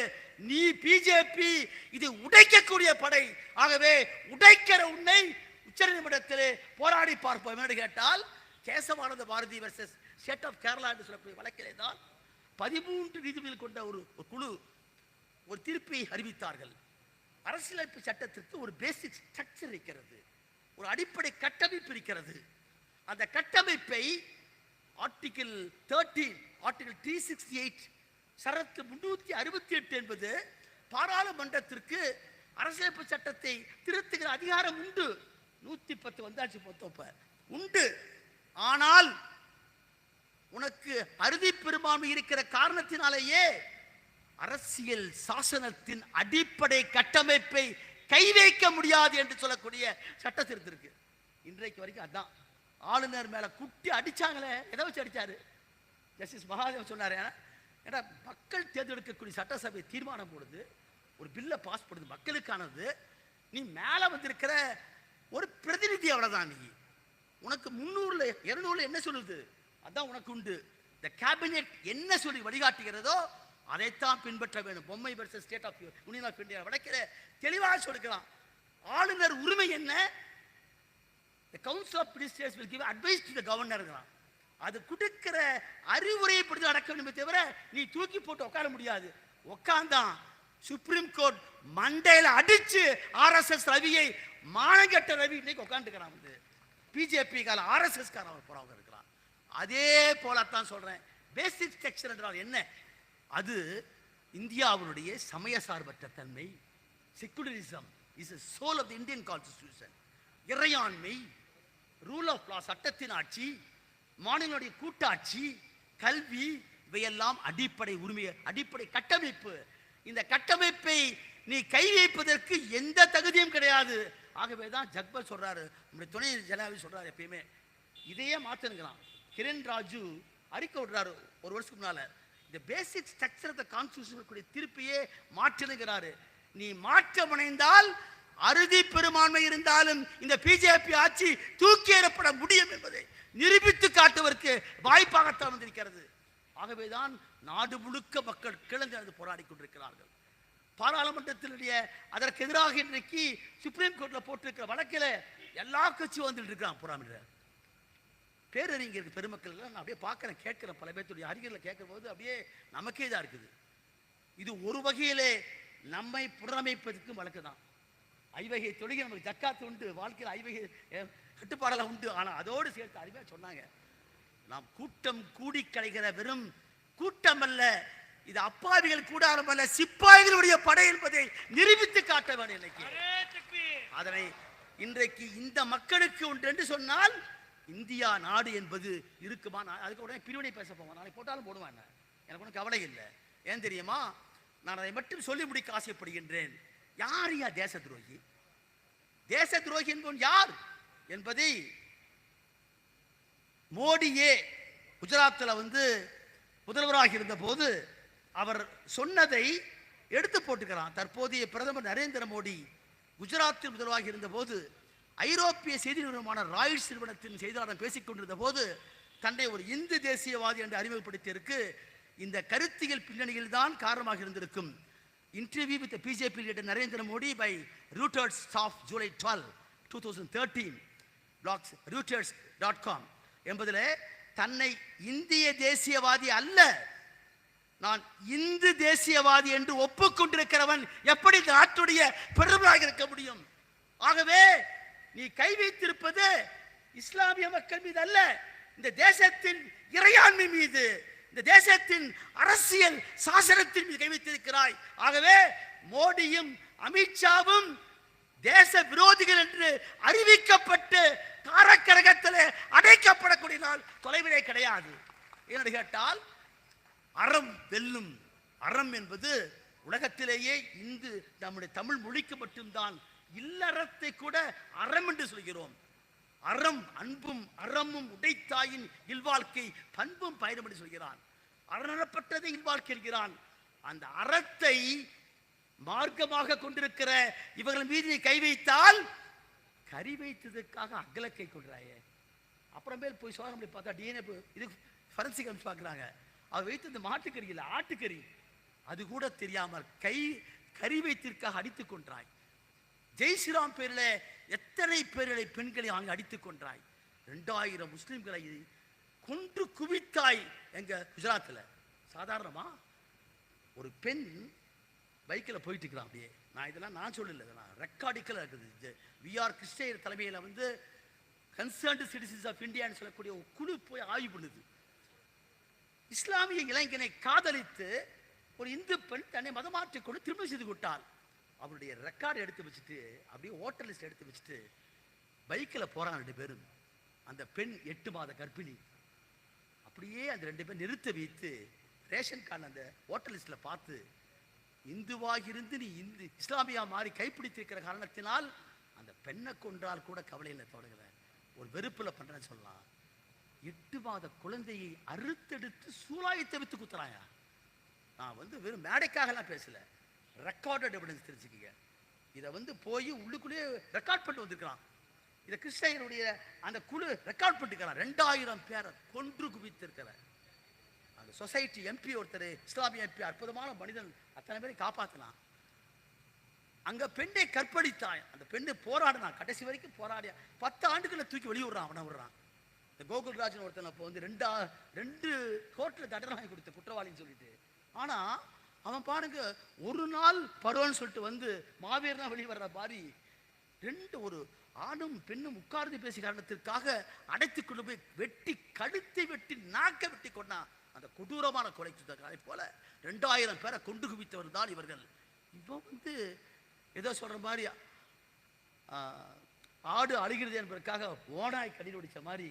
நீ பிஜேபி இது உடைக்கக்கூடிய படை. ஆகவே உடைக்கிற உன்னை உச்சநீதிமன்றத்திலே போராடி பார்ப்போம் என்று கேட்டால், Kesavananda Bharati versus state of Kerala என்று சொல்லக்கூடிய வழக்கிலே தான் 13 நீதிபதிகள் கொண்ட ஒரு குழு ஒரு தீர்ப்பை அறிவித்தார்கள். அரசியலமைப்பு சட்டத்திற்கு ஒரு பேசிக் ஸ்ட்ரக்சர் இருக்கிறது, ஒரு அடிப்படை கட்டமைப்பு இருக்கிறது. அந்த கட்டமைப்பை ஆர்டிகிள் 13, ஆர்டிகிள் 368, சரத்து 368 என்பது பாராளுமன்றத்திற்கு அரசியலமைப்பு சட்டத்தை திருத்துகிற அதிகாரம் உண்டு. 110 வந்தாச்சு பொத்தப்ப உண்டு. ஆனால் உனக்கு அறுதி பெரும்பான்மை இருக்கிற காரணத்தினாலேயே அரசியல் சாசனத்தின் அடிப்படை கட்டமைப்பை கை வைக்க முடியாது என்று சொல்லக்கூடிய சட்ட திருத்திருக்கு. இன்றைக்கு வரைக்கும் அதான். ஆளுநர் மேல குட்டி அடிச்சாங்களே, எதை வச்சு அடிச்சாரு? ஜஸ்டிஸ் மகாதேவன் சொன்னாரு, ஏன்னா மக்கள் தேர்ந்தெடுக்கக்கூடிய சட்டசபை தீர்மானம் போடுது, ஒரு பில்லை பாஸ் பண்ணுது, மக்களுக்கானது. நீ மேல வந்திருக்கிற ஒரு பிரதிநிதி, அவ்வளவுதான். நீ உனக்கு 300ல 200ல என்ன சொல்லுது அதான் உனக்கு உண்டு. இந்த கேபினெட் என்ன சொல்லி வழிகாட்டுகிறதோ அதைத்தான் பின்பற்ற வேண்டும். Bommai versus state of union of India வழக்கில தெளிவாக சொல்லுகிறான். ஆளுநர் உரிமை என்ன? The Council of Ministers will give advice to the governor. அது கொடுக்கிற அறிவுரையை படி நடக்க வேண்டும் தவிர நீ தூக்கி போட்டு உட்கார முடியாது. உட்கார்ந்தான் சுப்ரீம் கோர்ட் மண்டையில அடிச்சு RSS ரவியை மானங்கெட்ட ரவி இன்னைக்கு உட்காந்துக்கிறான். வந்து பிஜேபி கால RSS காரன் போறவங்க இருக்கிறான். அதே போலத்தான் சொல்றேன். பேசிக் ஸ்ட்ரக்சர் என்றால் என்ன? அது இந்தியாவுடைய சமய சார்பற்ற தன்மை. Secularism is a soul of the Indian constitution. இறையாண்மை, ரூல் ஆஃப் லா, சட்டத்தின் ஆட்சி, மாநிலங்களுடைய கூட்டாட்சி, கல்வி, இவையெல்லாம் அடிப்படை உரிமை, அடிப்படை கட்டமைப்பு. இந்த கட்டமைப்பை நீ கை வைப்பதற்கு எந்த தகுதியும் கிடையாது. ஆகவேதான் ஜக்பர் சொல்றாரு, நம்முடைய துணை ஜனாதிபதி சொல்றாரு, எப்பயுமே இதையே மாத்தணுங்கிறான். கிரண் ராஜு அறிக்கை விடுறாரு ஒரு வருஷத்துக்கு முன்னால, இந்த basic structure of the constitution தீர்ப்பையே மாற்றணுங்கிறாரு. நீ மாற்ற முனைந்தால் அறுதி பெரும்பான்மை இருந்தாலும் இந்த பிஜேபி ஆட்சி தூக்கி எறப்பட முடியும் என்பதை நிரூபித்து காட்டுவதற்கு வாய்ப்பாகத்தான் வந்திருக்கிறது. ஆகவேதான் நாடு முழுக்க மக்கள் கிளர்ந்து போராடி கொண்டிருக்கிறார்கள். பாராளுமன்றத்தினுடைய அதற்கு எதிராக இன்றைக்கு சுப்ரீம் கோர்ட்ல போட்டிருக்கிற வழக்கில் எல்லா கட்சியும் வந்துட்டு இருக்கான். பேரறிஞர் பெருமக்கள் எல்லாம் நான் அப்படியே பார்க்குறேன், கேட்குறேன், பல பேர்த்துடைய அறிஞர்களை கேட்குற போது அப்படியே நமக்கே இதாக இருக்குது. இது ஒரு வகையிலே நம்மை புறமைப்பதற்கும் வழக்கு தான். ஐவகை தொழுகை நமக்கு ஜக்காத்து உண்டு, வாழ்க்கையில் ஐவகை கட்டுப்பாடெல்லாம் உண்டு. ஆனால் அதோடு சேர்த்து அருமையாக சொன்னாங்க, நாம் கூட்டம் கூடி கலைகிற வெறும் கூட்டம் அல்ல, இது அப்பாவிகள் கூடாரம் அல்ல, சிப்பாய்களுடைய படை என்பதை நிரூபித்து காட்ட வேண்டும். இன்னைக்கு அதனை இன்றைக்கு இந்த மக்களுக்கு உண்டு என்று சொன்னால் இந்தியா நாடு என்பது இருக்குமா? அதுக்கு உடனே பிரிவினை பேச போவேன், நாளைக்கு போட்டாலும் போடுவேன், எனக்கு ஒன்றும் கவலை இல்லை. ஏன் தெரியுமா? நான் அதை மட்டும் சொல்லி முடிக்க ஆசைப்படுகின்றேன். யார் யா தேச துரோகி? தேச துரோகி என்பவன் யார் என்பதை மோடியே குஜராத்தில் முதல்வராக இருந்த போது அவர் சொன்னதை எடுத்து போட்டுக்கிறான். தற்போதைய பிரதமர் நரேந்திர மோடி குஜராத்தில் முதல்வராக இருந்த போது ஐரோப்பிய செய்தி நிறுவனமான ராய்ட்ஸ் நிறுவனத்தின் செய்தியாளர் பேசிக் கொண்டிருந்த போது தன்னை ஒரு இந்து தேசியவாதி என்று அறிமுகப்படுத்தியிருக்கு. இந்த கருத்தியல் பின்னணியில் தான் காரணமாக இருந்திருக்கும். Interview with BJP leader Narendra Modi by Reuters of July 12, 2013 blogs reuters.com என்பதில் தன்னை இந்திய தேசியவாதி அல்ல, நான் இந்து தேசியவாதி என்று ஒப்புக்கொண்டிருக்கிறவன் எப்படி நாட்டுடைய பிரதமராக இருக்க முடியும்? ஆகவே நீ கை வைத்திருப்பது இஸ்லாமிய மக்கள் மீது அல்ல, இந்த தேசத்தின் இறையாண்மை மீது, இந்த தேசத்தின் அரசியல் சாசனத்தின் மீது கை வைத்திருக்கிறாய். ஆகவே மோடியும் அமித்ஷாவும் தேச விரோதிகள் என்று அறிவிக்கப்பட்டு காரக்கரகத்தில் அடைக்கப்படக்கூடிய நாள் தொலைவிலே கிடையாது. என்று கேட்டால் அறம் வெல்லும். அறம் என்பது உலகத்திலேயே இந்து நம்முடைய தமிழ் மொழிக்கு மட்டும்தான் இல்லறத்தை கூட அறம் என்று சொல்கிறோம். அறம் அன்பும் அறமும் உடைத்தாயின் இல்வாழ்க்கை பண்பும் பயணம் என்று சொல்கிறான். அறநப்பட்டதை இல்வாழ்க்கை என்கிறான். அந்த அறத்தை மார்க்கமாக கொண்டிருக்கிற இவர்கள் மீது கை வைத்தால் கறி வைத்ததற்காக அகலக்கை கொள்றாயே. அப்புறமேல் போய் சோதனை பண்ணி பார்த்தா டிஎன்ஏ இது ஃபரன்சிக் அனுப்பி பார்க்குறாங்க. அவர் வைத்து இந்த மாட்டுக்கறி இல்லை ஆட்டுக்கறி, அது கூட தெரியாமல் கறி வைத்திற்காக அடித்துக் கொன்றாய். ஜெய் ஸ்ரீராம் பேரில் எத்தனை பேர்களை பெண்களை அங்கே அடித்துக் கொன்றாய். 2000 முஸ்லிம்களை கொன்று குவித்தாய் எங்க குஜராத்தில். சாதாரணமா ஒரு பெண் பைக்கில் போயிட்டு இருக்கிறான். அப்படியே நான் சொல்லல, இதெல்லாம் ரெக்கார்டிக்கலாக இருக்குது. விஆர் கிருஷ்ணயர் தலைமையில் கன்சர்ன்டு சிட்டிசன்ஸ் ஆஃப் இந்தியான்னு சொல்லக்கூடிய ஒரு குழு போய் ஆய்வு பண்ணுது. இஸ்லாமிய இளைஞனை காதலித்து ஒரு இந்து பெண் தன்னை மதமாற்றிக் கொண்டு திருமணம் செய்து கொண்டாள். அவருடைய ரெக்கார்டு எடுத்து வச்சுட்டு அப்படியே ஓட்டர் லிஸ்ட் எடுத்து வச்சுட்டு பைக்கில் போறாங்க 2 பேரும். அந்த பெண் 8 மாத கர்ப்பிணி. அப்படியே அந்த 2 பேர் நிறுத்த வைத்து ரேஷன் கார்டு அந்த ஓட்டர் லிஸ்ட்ல பார்த்து, இந்துவாக இருந்து நீ இஸ்லாமியா மாறி கைப்பிடித்திருக்கிற காரணத்தினால் அந்த பெண்ணை கொன்றால் கூட கவலையில் தொடங்குற ஒரு வெறுப்புல பண்றேன்னு சொல்லலாம். 8 மாத குழந்தையை அறுத்தெடுத்து சூலாயத்தை வித்து குத்துறாங்க. நான் வெறும் மேடைக்காகலாம் பேசல, ரெக்கார்டட் எவிடன்ஸ் தெரிஞ்சுக்கீங்க. இதை போய் உள்ளுக்குள்ளேயே ரெக்கார்ட் பண்ணிட்டு வந்திருக்கிறான். இதை கிருஷ்ணயனுடைய அந்த குழு ரெக்கார்ட் பண்ணிருக்கிறான். 2000 பேரை கொன்று குவித்திருக்கிற அந்த சொசைட்டி எம்பி ஒருத்தர், இஸ்லாமிய எம்பி, அற்புதமான மனிதன், அத்தனை பேரை காப்பாத்தினான். அங்க பெண்ணை கற்பழித்தான். அந்த பெண்ணை போராடினான், கடைசி வரைக்கும் போராடிய 10 ஆண்டுகளை தூக்கி வெளியே விடுறான். அவனை விடுறான். இந்த கோகுல்ராஜன் ஒருத்தன் அப்போ 2 கோர்ட்டில் தண்டனை வாங்கி கொடுத்த குற்றவாளின்னு சொல்லிட்டு. ஆனா அவன் பாருங்க, ஒரு நாள் பருவன்னு சொல்லிட்டு மாவீரனா வெளியே வர்ற மாதிரி 2 ஒரு ஆணும் பெண்ணும் உட்கார்ந்து பேசிய காரணத்திற்காக அடைத்துக் கொண்டு போய் வெட்டி கழுத்தை வெட்டி நாக்க வெட்டி கொண்டா. அந்த கொடூரமான கொலை அதை போல 2000 பேரை கொண்டு குவித்தவர் தான் இவர்கள். இப்போ ஏதோ சொல்ற மாதிரி ஆடு அழுகிறது என்பதற்காக ஓனாய் கண்ணீர் வடிச்ச மாதிரி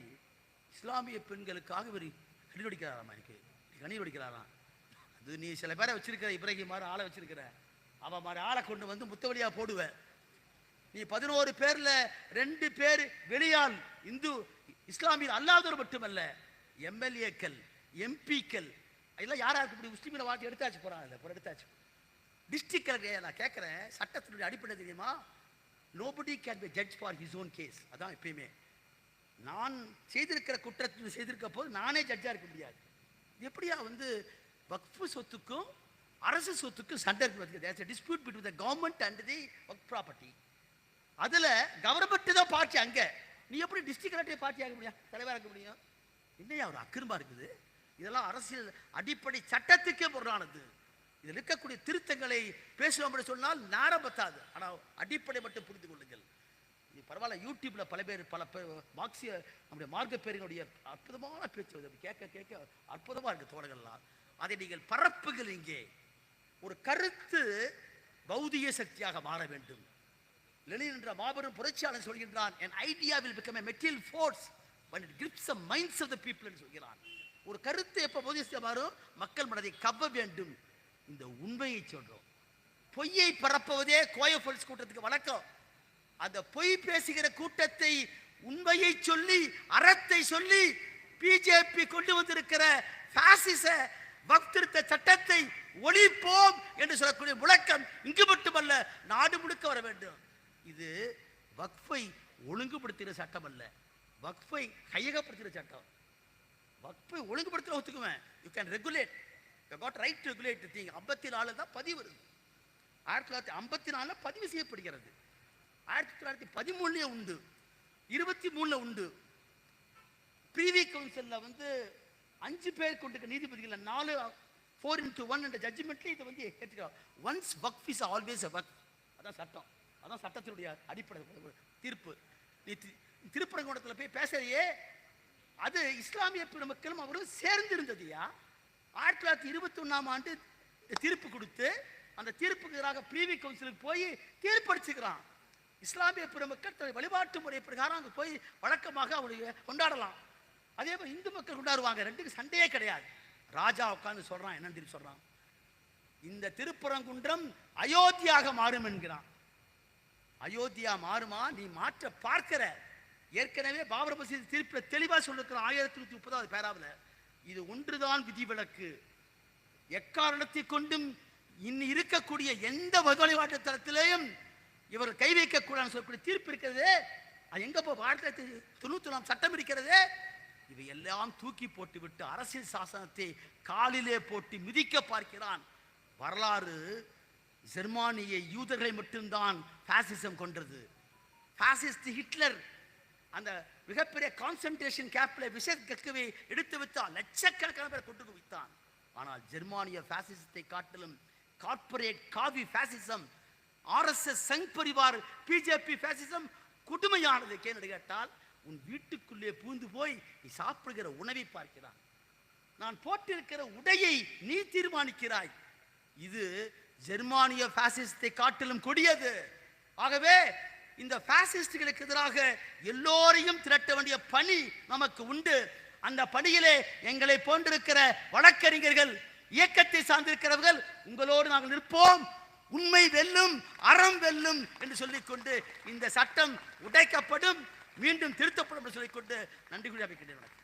இஸ்லாமிய பெண்களுக்காக இவர் கண்ணீர் வடிக்கிறாராம். எனக்கு கண்ணீர் வடிக்கிறாராம். அது நீ சில பேரை வச்சிருக்கிற, இப்ராஹிம் மாதிரி ஆளை வச்சிருக்கிற, அவன் மாதிரி ஆளை கொண்டு முத்தவழியா போடுவேன். நீ 11 பேர்ல 2 பேர் வெளியால் இந்து இஸ்லாமிய அல்லாதவர் மட்டுமல்ல, எம்எல்ஏக்கள், எம்பிக்கள் இதெல்லாம் யாரா இருக்கு? முஸ்லீமில் வாட்டி எடுத்தாச்சு போறாங்க, எடுத்தாச்சு. டிஸ்ட்ரிக்ட் கலெக்டர் நான் கேட்குறேன், சட்டத்தினுடைய அடிப்படை தெரியுமா? Nobody can be judge for his own case. அதான் எப்பயுமே நான் செய்திருக்கிற குற்றத்தை செய்திருக்க போது நானே ஜட்ஜா இருக்க முடியாது. எப்படியா வக்ஃபு சொத்துக்கும் அரசு சொத்துக்கும் சண்டை இருக்கு. Dispute between the government and the Waqf property. அதுல கவர்மெண்ட் தான் பார்ட்டி. அங்க நீ எப்படி டிஸ்ட்ரிக்ட் கலெக்டர் பார்ட்டி ஆக முடியும், தலைவராக முடியும்? என்னையா ஒரு அக்கிரமா இருக்குது? இதெல்லாம் அரசியல் அடிப்படை சட்டத்துக்கே முரணானது. இதில் இருக்கக்கூடிய திருத்தங்களை பேசுவோம் என்று சொன்னால் நேரம் பத்தாது. ஆனால் அடிப்படை மட்டும் புரிந்து கொள்ளுங்கள். இது பரவாயில்ல, யூடியூப்ல பல மார்க்சிய நம்முடைய மார்க்க பேரினுடைய அற்புதமான பேச்சு கேட்க கேட்க அற்புதமா இருக்கு தோழர்கள்லாம். அதை நீங்கள் பரப்புகள். இங்கே ஒரு கருத்து பௌதிக சக்தியாக மாற வேண்டும். லெனின் என்ற மாபெரும் புரட்சியாளர் சொல்கின்றான், an idea will become a material force when it grips the minds of the people என்று சொல்கிறான். ஒரு கருத்து எப்ப பௌதிக மாறும்? மக்கள் மனதை கவ்வ வேண்டும். இந்த உண்மையை சொல்றோம். பொய்யை பரப்புவதே கோயஃபல்ஸ் கூட்டத்துக்கு வழக்கம். அந்த பொய் பேசுகிற கூட்டத்தை உண்மையை சொல்லி அறத்தை சொல்லி பிஜேபி கொண்டு வந்திருக்கிற பாசிச வக்ஃப் திருத்த சட்டத்தை ஒழிப்போம் என்று சொல்லக்கூடிய முழக்கம் இங்கு மட்டுமல்ல, நாடு முழுக்க வர வேண்டும். இது வக்ஃபை ஒழுங்குபடுத்துகிற சட்டம் அல்ல, வக்ஃபை கையகப்படுத்துகிற சட்டம். வக்ஃபை ஒழுங்குபடுத்துகிற ஒத்துக்குவேன். You can regulate, you got right to regulate the thing. 54 தான் பதிவு வருது. 1954 பதிவு செய்யப்படுகிறது. 1913 உண்டு, 23 உண்டு. பிரிவி கவுன்சில்ல 5 பேர் கொண்ட நீதிபதிகள் 4-4-1 என்ற ஜட்ஜ்மெண்ட்ல இதை ஏற்றுக்கிறார். Once waqf is always a waqf. அதான் சட்டம், அதான் சட்டத்தினுடைய அடிப்படை தீர்ப்பு. நீ திருப்பரங்குன்றத்தில் போய் பேசுறியே, அது இஸ்லாமிய பெருமக்களும் அவரும் சேர்ந்து இருந்ததுயா. 1921ஆம் ஆண்டு தீர்ப்பு கொடுத்து அந்த தீர்ப்புக்கு எதிராக பிரிவி கவுன்சிலுக்கு போய் தீர்ப்பளிச்சுக்கிறான். இஸ்லாமிய பெருமக்கள் வழிபாட்டு முறை பிரகாரம் அங்கே போய் வழக்கமாக அவருடைய கொண்டாடலாம். அதே மாதிரி இந்து மக்கள் கொண்டாடுவாங்க. ரெண்டுக்கு சண்டையே கிடையாது. ராஜா உட்கார்ந்து சொல்றான், என்னன்னு சொல்றான், இந்த திருப்பரங்குன்றம் அயோத்தியாக மாறும் என்கிறான். அயோத்தியா மாறுமா? நீ மாற்ற பார்க்கிற. ஏற்கனவே பாபர் மசீது தீர்ப்புல தெளிவா சொல்லிருக்கிற 1130 பேராவில் இது ஒன்றுதான் விதிவிலக்கு. எக்காரணத்தை கொண்டும் இன்னி இருக்கக்கூடிய எந்த வழிபாட்டு தளத்திலேயும் இவர் கை வைக்கக்கூடாதுன்னு சொல்லக்கூடிய தீர்ப்பு இருக்கிறது. அது எங்க போ? 1991 சட்டம் இருக்கிறது. இவை எல்லாம் தூக்கி போட்டு விட்டு அரசியல் சாசனத்தை காலிலே போட்டு மிதிக்க பார்க்கிறான். வரலாறு ஜெர்மானிய யூதர்களை மட்டும்தான் பாசிசம் கொன்றது. பாசிஸ்ட் ஹிட்லர் அந்த மிகப்பெரிய கான்சன்ட்ரேஷன் கேம்ப்ல விஷக்கவே எடுத்து வைத்தான், லட்சக்கணக்கான பேர் கொண்டு வைத்தான். ஆனால் ஜெர்மானிய பாசிசத்தை காட்டிலும் கார்ப்பரேட் காவி பாசிசம், RSS சங் பரிவார் பிஜேபி பாசிசம் கொடுமையானது. கேட்டால் உன் வீட்டுக்குள்ளே பூந்து போய் நீ சாப்பிடுகிற உணவை பார்க்கிறான். நான் போட்டிருக்கிற உடையை நீ தீர்மானிக்கிறாய். இது ஜெர்மானிய பாசிசத்தை காட்டிலும் கொடியது. ஆகவே இந்த பாசிஸ்டுகளுக்கு எதிராக எல்லோரையும் திரட்ட வேண்டிய பணி நமக்கு உண்டு. அந்த பணியிலே எங்களை போன்றிருக்கிற வழக்கறிஞர்கள், இயக்கத்தை சார்ந்திருக்கிறவர்கள் உங்களோடு நாங்கள் நிற்போம். உண்மை வெல்லும், அறம் வெல்லும் என்று சொல்லிக்கொண்டு இந்த சட்டம் உடைக்கப்படும், மீண்டும் திருத்தப்படும் என்று சொல்லிக்கொண்டு நன்றி கூறி அமைக்கின்றேன்.